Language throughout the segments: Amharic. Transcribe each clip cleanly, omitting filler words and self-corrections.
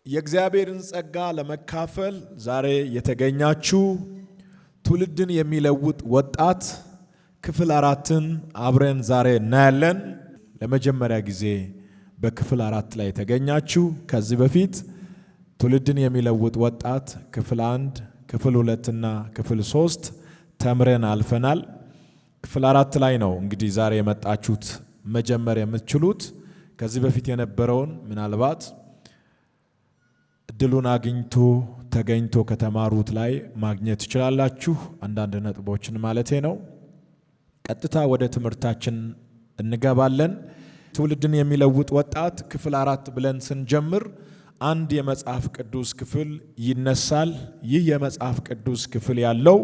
የእግዚአብሔርን ጸጋ ለመካፈል ዛሬ የተገኛችሁ ትውልድን የሚለውጥ ወጣት ክፍል 4ን አብረን ዛሬ እናያለን። ለመጀመሪያ ጊዜ በክፍል 4 ላይ የተገኛችሁ ከዚህ በፊት ትውልድን የሚለውጥ ወጣት ክፍል 1፣ ክፍል 2 እና ክፍል 3 ተምረን አልፈናል። ክፍል 4 ላይ ነው እንግዲህ ዛሬ የመጣችሁት መጀመር የምትችሉት። ከዚህ በፊት የነበረውን ምናልባት እድሉን አግኝቶ ተገኝቶ ከተማሩት ላይ ማግኘት ትችላላችሁ። አንዳንድ ነጥቦችን ማለቴ ነው። ቀጥታ ወደ ትምህርታችን እንገባለን። ትውልድን የሚለውጥ ወጣት ክፍል 4 ብለን ስንጀምር አንድ የመጽሐፍ ቅዱስ ክፍል ይነሳል። ይህ የመጽሐፍ ቅዱስ ክፍል ያለው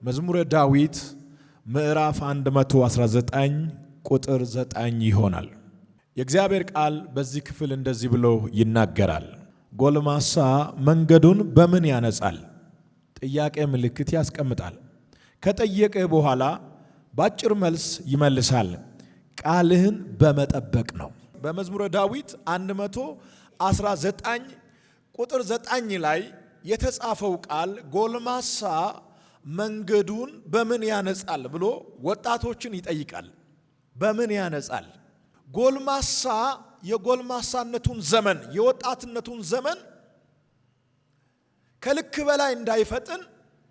መዝሙረ ዳዊት ምዕራፍ 119 ቁጥር 9 ይሆናል። የእግዚአብሔር ቃል በዚህ ክፍል እንደዚህ ብሎ ይናገራል። ጎልማሳ መንገዱን በምን ያነጻል? ጥያቄ ምልክት ያስቀምጣል። ከጠየቀ በኋላ ባጭር መልስ ይመልሳል። ቃልህን በመጠበቅ ነው። በመዝሙረ ዳዊት 119 ቁጥር 9 ላይ የተጻፈው ቃል ጎልማሳ መንገዱን በምን ያነጻል ብሎ ወጣቶችን ይጠይቃል። በምን ያነጻል? ጎልማሳ የጎልማሳነቱን ዘመን የወጣትነቱን ዘመን ከልክ በላይ እንዳይፈጥን፣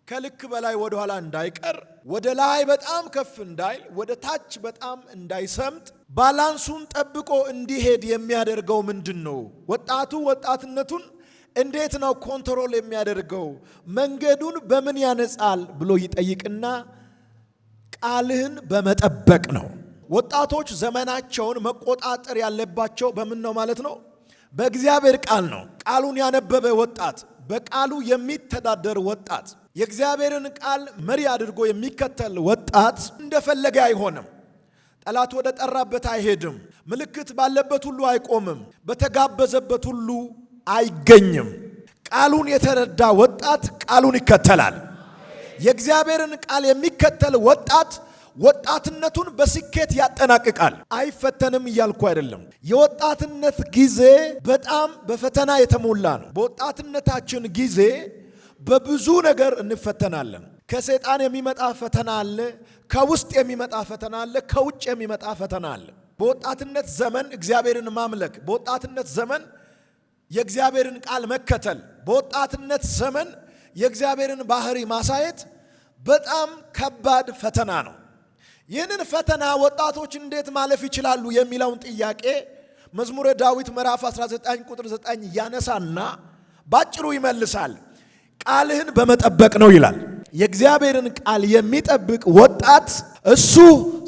ከልክ በላይ ወደ ኋላ እንዳይቀር፣ ወደ ላይ በጣም ከፍ እንዳይል፣ ወደ ታች በጣም እንዳይሰምጥ ባላንሱን ጠብቆ እንዲሄድ የሚያደርገው ምንድን ነው? ወጣቱ ወጣትነቱን እንዴት ነው ኮንትሮል የሚያደርገው? መንገዱን በምን ያነጻል ብሎ ይጠይቅና ቃልህን በመጠበቅ ነው። ወጣቶች ዘመናቸውን መቆጣጠር ያለባቸው በምን ነው ማለት ነው? በእግዚአብሔር ቃል ነው። ቃሉን ያነበበ ወጣት፣ በቃሉ የሚተዳደር ወጣት፣ የእግዚአብሔርን ቃል መሪ አድርጎ የሚከተል ወጣት እንደፈለገ አይሆንም። ጠላት ወደ ጠራበት አይሄድም። ምልክት ባለበት ሁሉ አይቆምም። በተጋበዘበት ሁሉ አይገኝም። ቃሉን የተረዳ ወጣት ቃሉን ይከተላል። የእግዚአብሔርን ቃል የሚከተል ወጣት ወጣትነቱን በስኬት ያጠናቅቃል። አይፈተንም እያልኩ አይደለም። የወጣትነት ጊዜ በጣም በፈተና የተሞላ ነው። በወጣትነታችን ጊዜ በብዙ ነገር እንፈተናለን። ከሰይጣን የሚመጣ ፈተና አለ፣ ከውስጥ የሚመጣ ፈተና አለ፣ ከውጭ የሚመጣ ፈተና አለ። በወጣትነት ዘመን እግዚአብሔርን ማምለክ፣ በወጣትነት ዘመን የእግዚአብሔርን ቃል መከተል፣ በወጣትነት ዘመን የእግዚአብሔርን ባህሪ ማሳየት በጣም ከባድ ፈተና ነው። ይህንን ፈተና ወጣቶች እንዴት ማለፍ ይችላሉ የሚለውን ጥያቄ መዝሙረ ዳዊት ምዕራፍ 19 ቁጥር 9 ያነሳና ባጭሩ ይመልሳል። ቃልህን በመጠበቅ ነው ይላል። የእግዚአብሔርን ቃል የሚጠብቅ ወጣት እሱ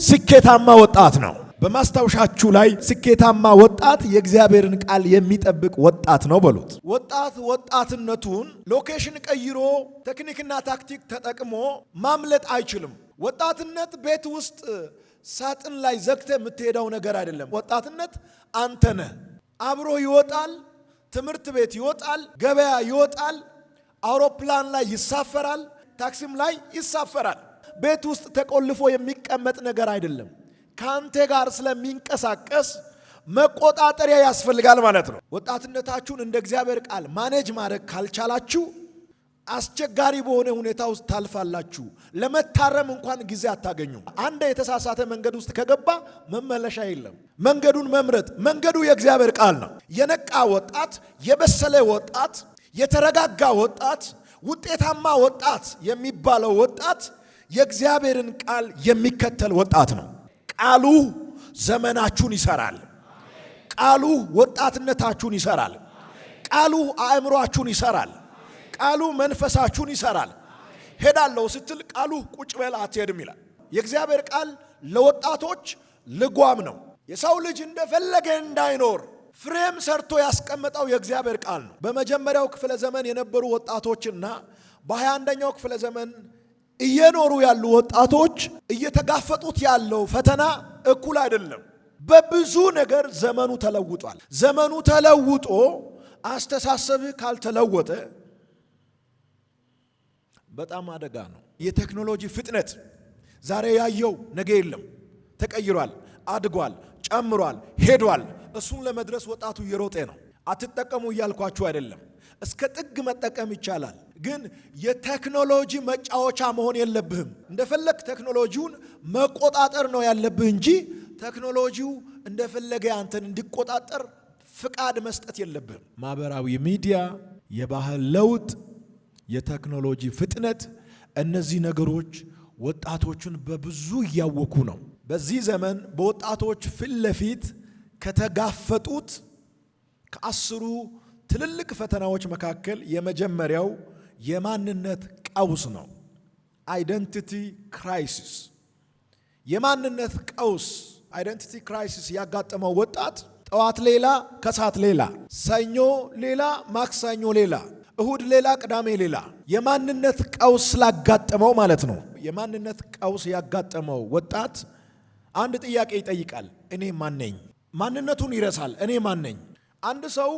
ስኬታማ ወጣት ነው። በማስታወሻችሁ ላይ ስኬታማ ወጣት የእግዚአብሔርን ቃል የሚጠብቅ ወጣት ነው በሉት። ወጣት ወጣትነቱን ሎኬሽን ቀይሮ ቴክኒክና ታክቲክ ተጠቅሞ ማምለጥ አይችልም። ወጣትነት ቤት ውስጥ ሳጥን ላይ ዘግተ የምትሄደው ነገር አይደለም። ወጣትነት አንተ ነህ። አብሮ ይወጣል፣ ትምህርት ቤት ይወጣል፣ ገበያ ይወጣል፣ አውሮፕላን ላይ ይሳፈራል፣ ታክሲም ላይ ይሳፈራል። ቤት ውስጥ ተቆልፎ የሚቀመጥ ነገር አይደለም። ከአንተ ጋር ስለሚንቀሳቀስ መቆጣጠሪያ ያስፈልጋል ማለት ነው። ወጣትነታችሁን እንደ እግዚአብሔር ቃል ማኔጅ ማድረግ ካልቻላችሁ አስቸጋሪ በሆነ ሁኔታ ውስጥ ታልፋላችሁ። ለመታረም እንኳን ጊዜ አታገኙም። አንድ የተሳሳተ መንገድ ውስጥ ከገባ መመለሻ የለም። መንገዱን መምረጥ፣ መንገዱ የእግዚአብሔር ቃል ነው። የነቃ ወጣት፣ የበሰለ ወጣት፣ የተረጋጋ ወጣት፣ ውጤታማ ወጣት የሚባለው ወጣት የእግዚአብሔርን ቃል የሚከተል ወጣት ነው። ቃሉ ዘመናችሁን ይሰራል። ቃሉ ወጣትነታችሁን ይሰራል። ቃሉ አእምሯችሁን ይሰራል። ቃሉ መንፈሳችሁን ይሰራል። ሄዳለሁ ስትል ቃሉ ቁጭ በል አትሄድም ይላል። የእግዚአብሔር ቃል ለወጣቶች ልጓም ነው። የሰው ልጅ እንደፈለገ እንዳይኖር ፍሬም ሰርቶ ያስቀመጠው የእግዚአብሔር ቃል ነው። በመጀመሪያው ክፍለ ዘመን የነበሩ ወጣቶችና በ21ኛው ክፍለ ዘመን እየኖሩ ያሉ ወጣቶች እየተጋፈጡት ያለው ፈተና እኩል አይደለም። በብዙ ነገር ዘመኑ ተለውጧል። ዘመኑ ተለውጦ አስተሳሰብህ ካልተለወጠ በጣም አደጋ ነው። የቴክኖሎጂ ፍጥነት ዛሬ ያየው ነገ የለም። ተቀይሯል፣ አድጓል፣ ጨምሯል፣ ሄዷል። እሱን ለመድረስ ወጣቱ እየሮጠ ነው። አትጠቀሙ እያልኳችሁ አይደለም። እስከ ጥግ መጠቀም ይቻላል። ግን የቴክኖሎጂ መጫወቻ መሆን የለብህም። እንደፈለግ ቴክኖሎጂውን መቆጣጠር ነው ያለብህ እንጂ ቴክኖሎጂው እንደፈለገ አንተን እንዲቆጣጠር ፍቃድ መስጠት የለብህም። ማህበራዊ ሚዲያ፣ የባህል ለውጥ፣ የቴክኖሎጂ ፍጥነት፣ እነዚህ ነገሮች ወጣቶችን በብዙ እያወኩ ነው። በዚህ ዘመን በወጣቶች ፊት ለፊት ከተጋፈጡት ከ10 ትልልቅ ፈተናዎች መካከል የመጀመሪያው የማንነት ቀውስ ነው። አይደንቲቲ ክራይሲስ። የማንነት ቀውስ አይደንቲቲ ክራይሲስ ያጋጠመው ወጣት ጠዋት ሌላ፣ ከሰዓት ሌላ፣ ሰኞ ሌላ፣ ማክሰኞ ሌላ፣ እሁድ ሌላ፣ ቅዳሜ ሌላ የማንነት ቀውስ ስላጋጠመው ማለት ነው። የማንነት ቀውስ ያጋጠመው ወጣት አንድ ጥያቄ ይጠይቃል። እኔ ማን ነኝ? ማንነቱን ይረሳል። እኔ ማን ነኝ? አንድ ሰው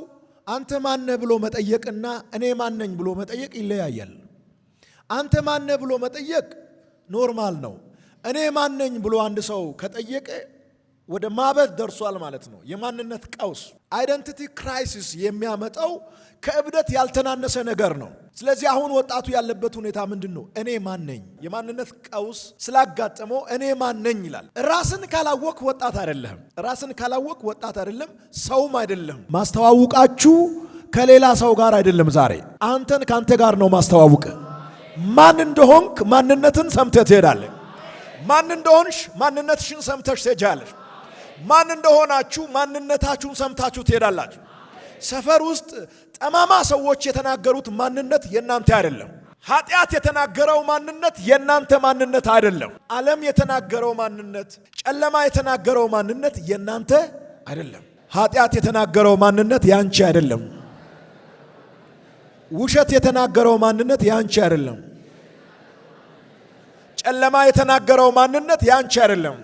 አንተ ማን ብሎ መጠየቅና እኔ ማን ነኝ ብሎ መጠየቅ ይለያያል። አንተ ማን ብሎ መጠየቅ ኖርማል ነው። እኔ ማን ነኝ ብሎ አንድ ሰው ከጠየቀ ወደ ማበድ ደርሷል ማለት ነው። የማንነት ቀውስ አይደንቲቲ ክራይሲስ የሚያመጣው ከእብደት ያልተናነሰ ነገር ነው። ስለዚህ አሁን ወጣቱ ያለበት ሁኔታ ምንድነው? እኔ ማን ነኝ? የማንነት ቀውስ ስላጋጠመው እኔ ማን ነኝ ይላል። ራስን ካላወቅ ወጣት አይደለም። ራስን ካላወቅ ወጣት አይደለም፣ ሰውም አይደለም። ማስተዋወቃችሁ ከሌላ ሰው ጋር አይደለም። ዛሬ አንተን ካንተ ጋር ነው ማስተዋወቅ። ማን እንደሆንክ ማንነትን ሰምተህ ትሄዳለህ። ማን እንደሆንሽ ማንነትሽን ሰምተሽ ትሄጃለሽ። ማን እንደሆናችሁ ማንነታችሁን ሰምታችሁ ትሄዳላችሁ። ሰፈር ውስጥ ጠማማ ሰዎች የተናገሩት ማንነት የናንተ አይደለም። ኃጢአት የተናገረው ማንነት የናንተ ማንነት አይደለም። ዓለም የተናገረው ማንነት፣ ጨለማ የተናገረው ማንነት የናንተ አይደለም። ኃጢአት የተናገረው ማንነት ያንቺ አይደለም። ውሸት የተናገረው ማንነት ያንቺ አይደለም። ጨለማ የተናገረው ማንነት ያንቺ አይደለም።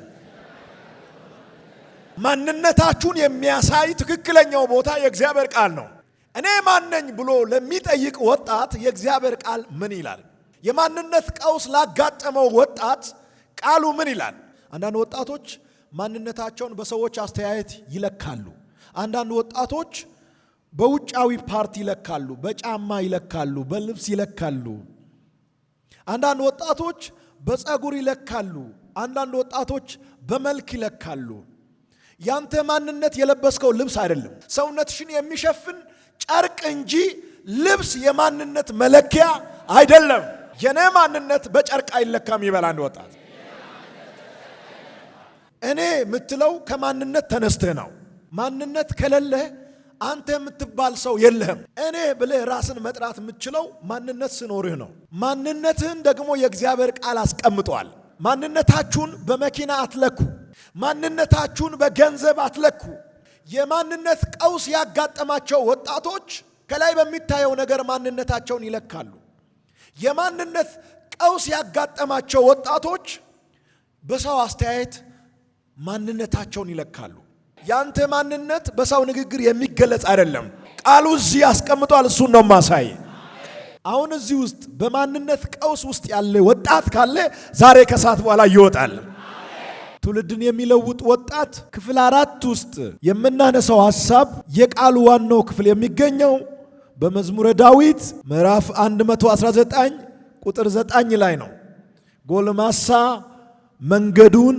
ማንነታችሁን የሚያሳይ ትክክለኛው ቦታ የእግዚአብሔር ቃል ነው። እኔ ማን ነኝ ብሎ ለሚጠይቅ ወጣት የእግዚአብሔር ቃል ምን ይላል? የማንነት ቀውስ ላጋጠመው ወጣት ቃሉ ምን ይላል? አንዳንድ ወጣቶች ማንነታቸውን በሰዎች አስተያየት ይለካሉ። አንዳንድ ወጣቶች በውጫዊ ፓርቲ ይለካሉ፣ በጫማ ይለካሉ፣ በልብስ ይለካሉ። አንዳንድ ወጣቶች በፀጉር ይለካሉ። አንዳንድ ወጣቶች በመልክ ይለካሉ። ያንተ ማንነት የለበስከው ልብስ አይደለም። ሰውነትሽን የሚሸፍን ጨርቅ እንጂ ልብስ የማንነት መለኪያ አይደለም። የኔ ማንነት በጨርቅ አይለካም ይበል አንድ ወጣት። እኔ የምትለው ከማንነት ተነስተህ ነው። ማንነት ከሌለህ አንተ የምትባል ሰው የለህም። እኔ ብለህ ራስን መጥራት የምትችለው ማንነት ስኖርህ ነው። ማንነትህን ደግሞ የእግዚአብሔር ቃል አስቀምጧል። ማንነታችሁን በመኪና አትለኩ። ማንነታችሁን በገንዘብ አትለኩ። የማንነት ቀውስ ያጋጠማቸው ወጣቶች ከላይ በሚታየው ነገር ማንነታቸውን ይለካሉ። የማንነት ቀውስ ያጋጠማቸው ወጣቶች በሰው አስተያየት ማንነታቸውን ይለካሉ። ያንተ ማንነት በሰው ንግግር የሚገለጽ አይደለም። ቃሉ እዚህ ያስቀምጧል። እሱን ነው ማሳይ። አሁን እዚህ ውስጥ በማንነት ቀውስ ውስጥ ያለ ወጣት ካለ ዛሬ ከሰዓት በኋላ ይወጣል። ትውልድን የሚለውጥ ወጣት ክፍል 4 ውስጥ የምናነሳው ሐሳብ የቃሉ ዋናው ክፍል የሚገኘው በመዝሙረ ዳዊት ምዕራፍ 119 ቁጥር 9 ላይ ነው። ጎልማሳ መንገዱን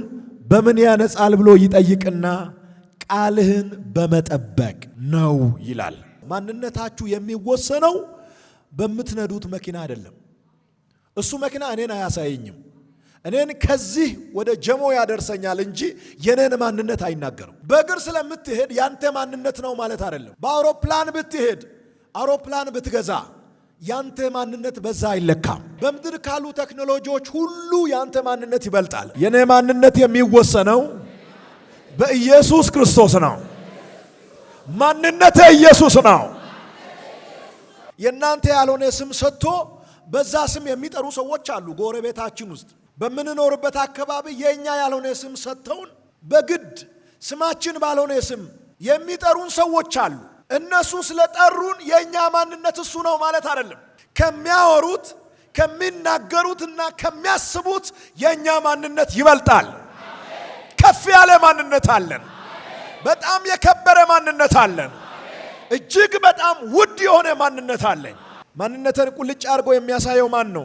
በምን ያነጻል ብሎ ይጠይቅና ቃልህን በመጠበቅ ነው ይላል። ማንነታችሁ የሚወሰነው በምትነዱት መኪና አይደለም። እሱ መኪና እኔን አያሳየኝም። እኔን ከዚህ ወደ ጀሞ ያደርሰኛል እንጂ የኔን ማንነት አይናገርም። በእግር ስለምትሄድ ያንተ ማንነት ነው ማለት አይደለም። በአውሮፕላን ብትሄድ፣ አውሮፕላን ብትገዛ ያንተ ማንነት በዛ አይለካም። በምድር ካሉ ቴክኖሎጂዎች ሁሉ ያንተ ማንነት ይበልጣል። የኔ ማንነት የሚወሰነው በኢየሱስ ክርስቶስ ነው። ማንነቴ ኢየሱስ ነው። የናንተ ያልሆነ ስም ሰጥቶ በዛ ስም የሚጠሩ ሰዎች አሉ። ጎረቤታችን ውስጥ በምንኖርበት አካባቢ የኛ ያልሆነ ስም ሰጥተውን በግድ ስማችን ባልሆነ ስም የሚጠሩን ሰዎች አሉ። እነሱ ስለጠሩን የኛ ማንነት እሱ ነው ማለት አይደለም። ከሚያወሩት ከሚናገሩትና ከሚያስቡት የኛ ማንነት ይበልጣል። ከፍ ያለ ማንነት አለን። በጣም የከበረ ማንነት አለን። እጅግ በጣም ውድ የሆነ ማንነት አለኝ። ማንነትን ቁልጭ አድርጎ የሚያሳየው ማን ነው?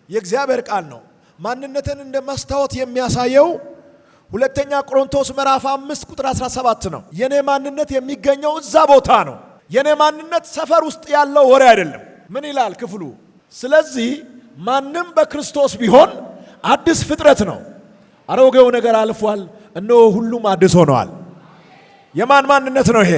የእግዚአብሔር ቃል ነው። ማንነትን እንደ መስታወት የሚያሳየው ሁለተኛ ቆሮንቶስ ምዕራፍ 5 ቁጥር 17 ነው። የኔ ማንነት የሚገኘው እዛ ቦታ ነው። የኔ ማንነት ሰፈር ውስጥ ያለው ወሬ አይደለም። ምን ይላል ክፍሉ? ስለዚህ ማንም በክርስቶስ ቢሆን አዲስ ፍጥረት ነው፣ አሮጌው ነገር አልፏል፣ እነሆ ሁሉም አዲስ ሆነዋል። የማን ማንነት ነው ይሄ?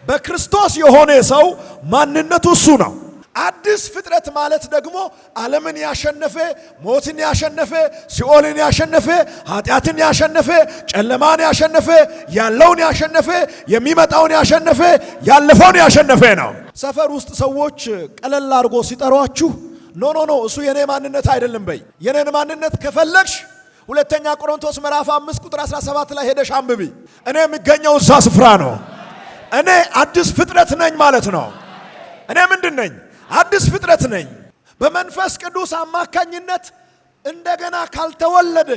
በክርስቶስ የሆነ ሰው ማንነቱ እሱ ነው። አዲስ ፍጥረት ማለት ደግሞ ዓለምን ያሸነፈ፣ ሞትን ያሸነፈ፣ ሲኦልን ያሸነፈ፣ ኃጢአትን ያሸነፈ፣ ጨለማን ያሸነፈ፣ ያለውን ያሸነፈ፣ የሚመጣውን ያሸነፈ፣ ያለፈውን ያሸነፈ ነው። ሰፈር ውስጥ ሰዎች ቀለል አድርጎ ሲጠሯችሁ ኖ እሱ የኔ ማንነት አይደለም በይ። የኔን ማንነት ከፈለግሽ ሁለተኛ ቆሮንቶስ ምዕራፍ 5 ቁጥር 17 ላይ ሄደሽ አንብቢ። እኔ የሚገኘው እዛ ስፍራ ነው። እኔ አዲስ ፍጥረት ነኝ ማለት ነው። እኔ ምንድን ነኝ? አዲስ ፍጥረት ነኝ። በመንፈስ ቅዱስ አማካኝነት እንደገና ካልተወለደ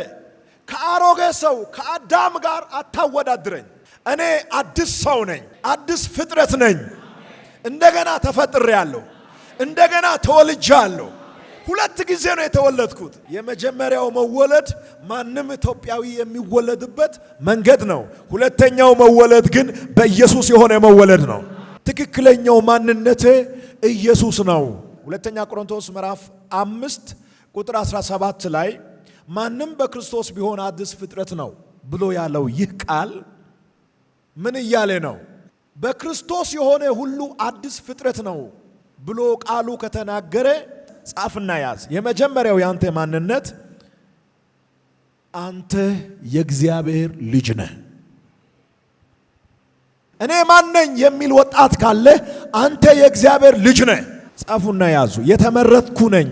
ከአሮጌ ሰው ከአዳም ጋር አታወዳድረኝ። እኔ አዲስ ሰው ነኝ፣ አዲስ ፍጥረት ነኝ። እንደገና ተፈጥሬያለሁ፣ እንደገና ተወልጃለሁ። ሁለት ጊዜ ነው የተወለድኩት። የመጀመሪያው መወለድ ማንም ኢትዮጵያዊ የሚወለድበት መንገድ ነው። ሁለተኛው መወለድ ግን በኢየሱስ የሆነ መወለድ ነው። ትክክለኛው ማንነቴ ኢየሱስ ነው። ሁለተኛ ቆሮንቶስ ምዕራፍ 5 ቁጥር 17 ላይ ማንም በክርስቶስ ቢሆን አዲስ ፍጥረት ነው ብሎ ያለው ይህ ቃል ምን እያለ ነው? በክርስቶስ የሆነ ሁሉ አዲስ ፍጥረት ነው ብሎ ቃሉ ከተናገረ ጻፍና ያዝ። የመጀመሪያው ያንተ ማንነት አንተ የእግዚአብሔር ልጅ ነህ። እኔ ማን ነኝ የሚል ወጣት ካለ አንተ የእግዚአብሔር ልጅ ነህ። ጻፉና ያዙ። የተመረጥኩ ነኝ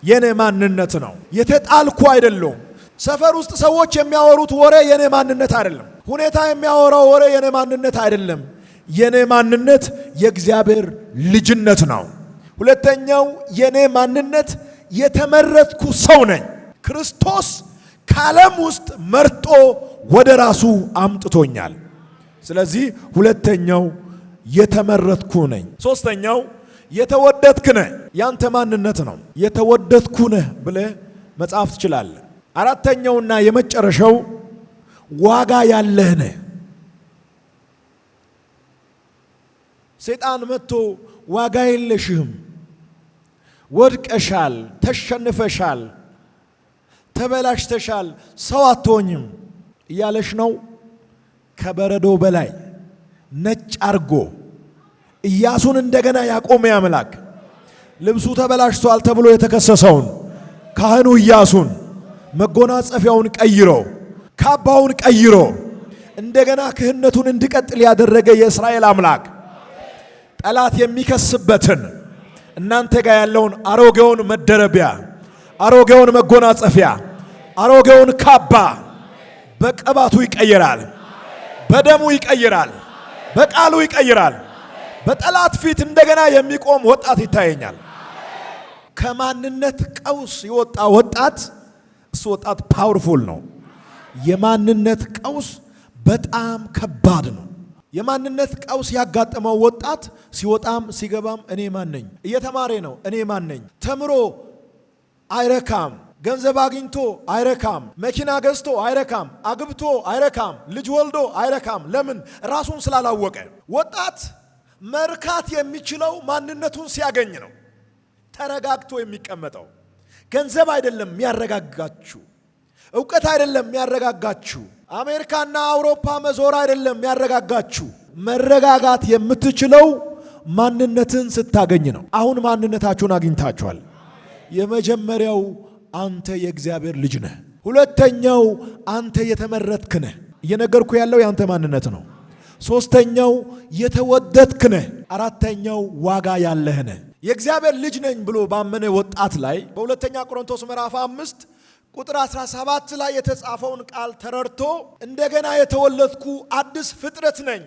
የኔ ማንነት ነው። የተጣልኩ አይደለም። ሰፈር ውስጥ ሰዎች የሚያወሩት ወሬ የኔ ማንነት አይደለም። ሁኔታ የሚያወራው ወሬ የኔ ማንነት አይደለም። የኔ ማንነት የእግዚአብሔር ልጅነት ነው። ሁለተኛው የኔ ማንነት የተመረጥኩ ሰው ነኝ። ክርስቶስ ከዓለም ውስጥ መርጦ ወደ ራሱ አምጥቶኛል። ስለዚህ ሁለተኛው የተመረጥኩ ነኝ። ሶስተኛው የተወደድክ ነህ። ያንተ ማንነት ነው። የተወደድኩ ነህ ብለህ መጻፍ ትችላለህ። አራተኛውና የመጨረሻው ዋጋ ያለህ ነህ። ሰይጣን መጥቶ ዋጋ የለሽም፣ ወድቀሻል፣ ተሸንፈሻል፣ ተበላሽተሻል፣ ሰው አትሆኝም እያለሽ ነው። ከበረዶ በላይ ነጭ አርጎ ኢያሱን እንደገና ያቆመ አምላክ ልብሱ ተበላሽቷል ተብሎ የተከሰሰውን ካህኑ ኢያሱን መጎናጸፊያውን ቀይሮ ካባውን ቀይሮ እንደገና ክህነቱን እንዲቀጥል ያደረገ የእስራኤል አምላክ ጠላት የሚከስበትን እናንተ ጋር ያለውን አሮጌውን መደረቢያ፣ አሮጌውን መጎናጸፊያ፣ አሮጌውን ካባ በቅባቱ ይቀይራል፣ በደሙ ይቀይራል፣ በቃሉ ይቀይራል። በጠላት ፊት እንደገና የሚቆም ወጣት ይታየኛል። ከማንነት ቀውስ የወጣ ወጣት፣ እሱ ወጣት ፓወርፉል ነው። የማንነት ቀውስ በጣም ከባድ ነው። የማንነት ቀውስ ያጋጠመው ወጣት ሲወጣም ሲገባም እኔ ማን ነኝ? እየተማረ ነው። እኔ ማን ነኝ? ተምሮ አይረካም። ገንዘብ አግኝቶ አይረካም። መኪና ገዝቶ አይረካም። አግብቶ አይረካም። ልጅ ወልዶ አይረካም። ለምን? ራሱን ስላላወቀ። ወጣት መርካት የሚችለው ማንነቱን ሲያገኝ ነው። ተረጋግቶ የሚቀመጠው ገንዘብ አይደለም የሚያረጋጋችሁ፣ እውቀት አይደለም የሚያረጋጋችሁ፣ አሜሪካና አውሮፓ መዞር አይደለም የሚያረጋጋችሁ። መረጋጋት የምትችለው ማንነትን ስታገኝ ነው። አሁን ማንነታችሁን አግኝታችኋል። የመጀመሪያው አንተ የእግዚአብሔር ልጅ ነህ። ሁለተኛው አንተ የተመረጥክ ነህ። እየነገርኩ ያለው የአንተ ማንነት ነው። ሶስተኛው የተወደድክ ነህ። አራተኛው ዋጋ ያለህ ነህ። የእግዚአብሔር ልጅ ነኝ ብሎ ባመነ ወጣት ላይ በሁለተኛ ቆሮንቶስ ምዕራፍ 5 ቁጥር 17 ላይ የተጻፈውን ቃል ተረድቶ እንደገና የተወለድኩ አዲስ ፍጥረት ነኝ፣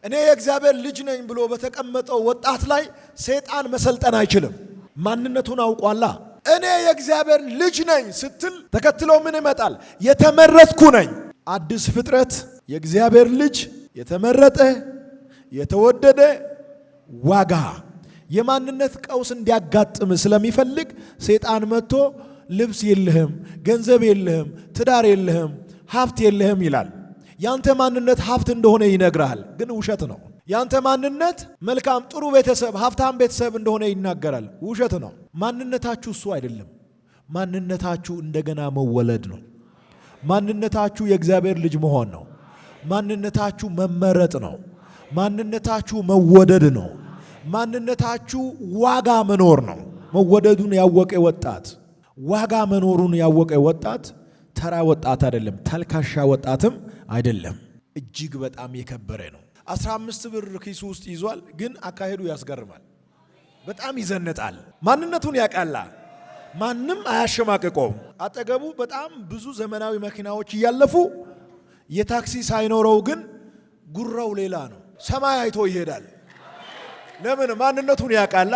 እኔ የእግዚአብሔር ልጅ ነኝ ብሎ በተቀመጠው ወጣት ላይ ሰይጣን መሰልጠን አይችልም። ማንነቱን አውቋላ። እኔ የእግዚአብሔር ልጅ ነኝ ስትል ተከትሎ ምን ይመጣል? የተመረጥኩ ነኝ። አዲስ ፍጥረት የእግዚአብሔር ልጅ የተመረጠ የተወደደ ዋጋ የማንነት ቀውስ እንዲያጋጥም ስለሚፈልግ ሰይጣን መጥቶ ልብስ የለህም፣ ገንዘብ የለህም፣ ትዳር የለህም፣ ሀብት የለህም ይላል። ያንተ ማንነት ሀብት እንደሆነ ይነግራል፣ ግን ውሸት ነው። ያንተ ማንነት መልካም ጥሩ ቤተሰብ ሀብታም ቤተሰብ እንደሆነ ይናገራል፣ ውሸት ነው። ማንነታችሁ እሱ አይደለም። ማንነታችሁ እንደገና መወለድ ነው። ማንነታችሁ የእግዚአብሔር ልጅ መሆን ነው። ማንነታችሁ መመረጥ ነው። ማንነታችሁ መወደድ ነው። ማንነታችሁ ዋጋ መኖር ነው። መወደዱን ያወቀ ወጣት፣ ዋጋ መኖሩን ያወቀ ወጣት ተራ ወጣት አይደለም፣ ተልካሻ ወጣትም አይደለም። እጅግ በጣም የከበረ ነው። 15 ብር ኪሱ ውስጥ ይዟል፣ ግን አካሄዱ ያስገርማል። በጣም ይዘነጣል። ማንነቱን ያቃላ፣ ማንም አያሸማቅቀውም። አጠገቡ በጣም ብዙ ዘመናዊ መኪናዎች እያለፉ የታክሲ ሳይኖረው ግን ጉራው ሌላ ነው። ሰማይ አይቶ ይሄዳል። ለምን? ማንነቱን ያቃላ።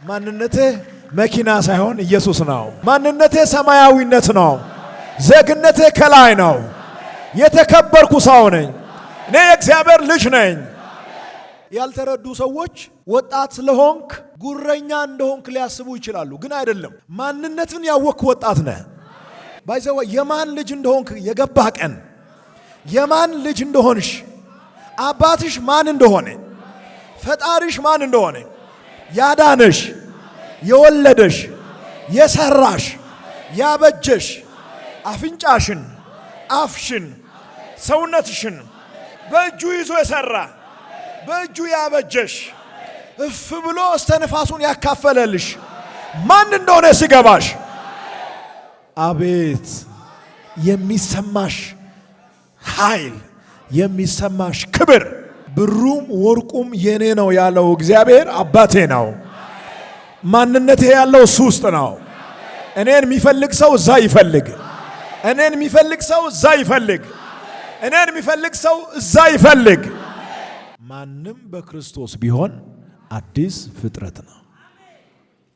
ማንነትህ መኪና ሳይሆን ኢየሱስ ነው። ማንነትህ ሰማያዊነት ነው። ዜግነትህ ከላይ ነው። የተከበርኩ ሰው ነኝ፣ እኔ የእግዚአብሔር ልጅ ነኝ። ያልተረዱ ሰዎች ወጣት ስለሆንክ ጉረኛ እንደሆንክ ሊያስቡ ይችላሉ፣ ግን አይደለም። ማንነትን ያወቅክ ወጣት ነህ። ባይዘው የማን ልጅ እንደሆንክ የገባህ ቀን፣ የማን ልጅ እንደሆንሽ፣ አባትሽ ማን እንደሆነ፣ ፈጣሪሽ ማን እንደሆነ፣ ያዳነሽ፣ የወለደሽ፣ የሰራሽ፣ ያበጀሽ፣ አፍንጫሽን፣ አፍሽን፣ ሰውነትሽን በእጁ ይዞ የሰራ፣ በእጁ ያበጀሽ፣ እፍ ብሎ እስተንፋሱን ያካፈለልሽ ማን እንደሆነ ሲገባሽ፣ አቤት የሚሰማሽ ኃይል፣ የሚሰማሽ ክብር። ብሩም ወርቁም የኔ ነው ያለው እግዚአብሔር አባቴ ነው። ማንነቴ ያለው እሱ ውስጥ ነው። እኔን የሚፈልግ ሰው እዛ ይፈልግ። እኔን የሚፈልግ ሰው እዛ ይፈልግ። እኔን የሚፈልግ ሰው እዛ ይፈልግ። ማንም በክርስቶስ ቢሆን አዲስ ፍጥረት ነው።